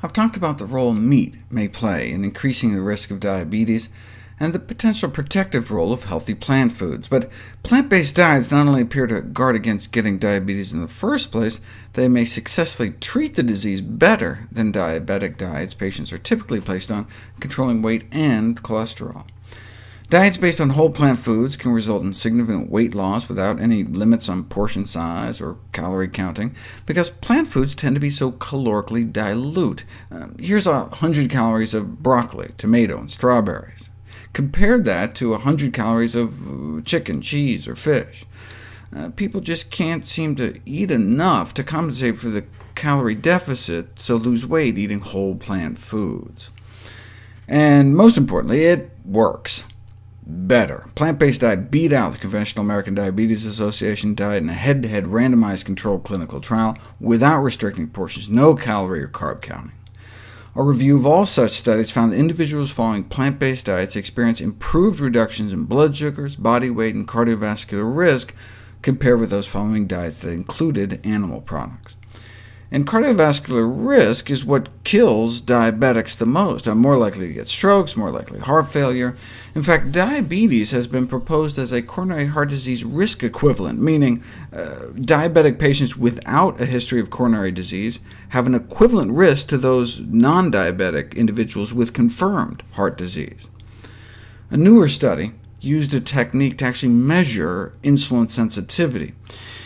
I've talked about the role meat may play in increasing the risk of diabetes, and the potential protective role of healthy plant foods. But plant-based diets not only appear to guard against getting diabetes in the first place, they may successfully treat the disease better than diabetic diets patients are typically placed on, controlling weight and cholesterol. Diets based on whole plant foods can result in significant weight loss without any limits on portion size or calorie counting, because plant foods tend to be so calorically dilute. Here's 100 calories of broccoli, tomato, and strawberries. Compare that to 100 calories of chicken, cheese, or fish. People just can't seem to eat enough to compensate for the calorie deficit, so lose weight eating whole plant foods. And most importantly, it works. Better. Plant-based diet beat out the conventional American Diabetes Association diet in a head-to-head randomized controlled clinical trial without restricting portions, no calorie or carb counting. A review of all such studies found that individuals following plant-based diets experience improved reductions in blood sugars, body weight, and cardiovascular risk compared with those following diets that included animal products. And cardiovascular risk is what kills diabetics the most. I'm more likely to get strokes, more likely heart failure. In fact, diabetes has been proposed as a coronary heart disease risk equivalent, meaning diabetic patients without a history of coronary disease have an equivalent risk to those non-diabetic individuals with confirmed heart disease. A newer study used a technique to actually measure insulin sensitivity.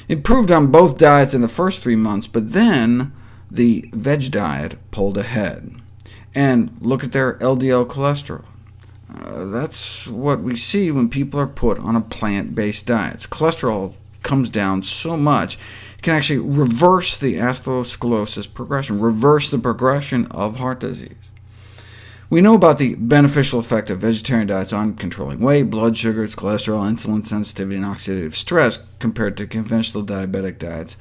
It proved on both diets in the first 3 months, but then the veg diet pulled ahead. And look at their LDL cholesterol. That's what we see when people are put on a plant-based diet. Cholesterol comes down so much, it can actually reverse the atherosclerosis progression, reverse the progression of heart disease. We know about the beneficial effect of vegetarian diets on controlling weight, blood sugars, cholesterol, insulin sensitivity, and oxidative stress compared to conventional diabetic diets.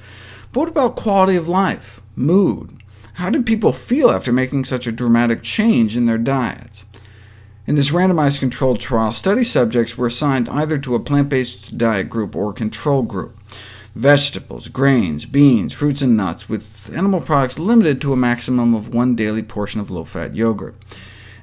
But what about quality of life, mood? How did people feel after making such a dramatic change in their diets? In this randomized controlled trial, study subjects were assigned either to a plant-based diet group or a control group. Vegetables, grains, beans, fruits, and nuts, with animal products limited to a maximum of 1 daily portion of low-fat yogurt.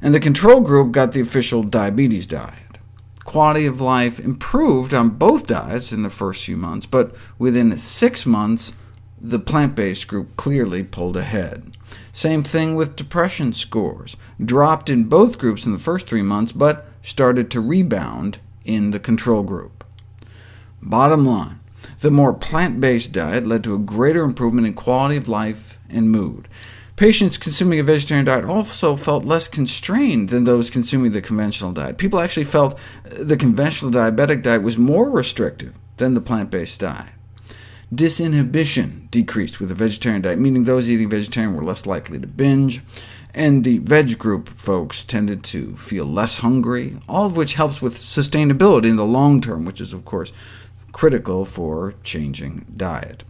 And the control group got the official diabetes diet. Quality of life improved on both diets in the first few months, but within 6 months, the plant-based group clearly pulled ahead. Same thing with depression scores. Dropped in both groups in the first 3 months, but started to rebound in the control group. Bottom line, the more plant-based diet led to a greater improvement in quality of life and mood. Patients consuming a vegetarian diet also felt less constrained than those consuming the conventional diet. People actually felt the conventional diabetic diet was more restrictive than the plant-based diet. Disinhibition decreased with the vegetarian diet, meaning those eating vegetarian were less likely to binge, and the veg group folks tended to feel less hungry, all of which helps with sustainability in the long term, which is, of course, critical for changing diet.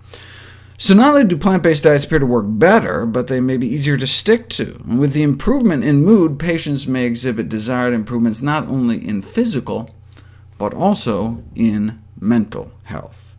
So not only do plant-based diets appear to work better, but they may be easier to stick to. And with the improvement in mood, patients may exhibit desired improvements not only in physical, but also in mental health.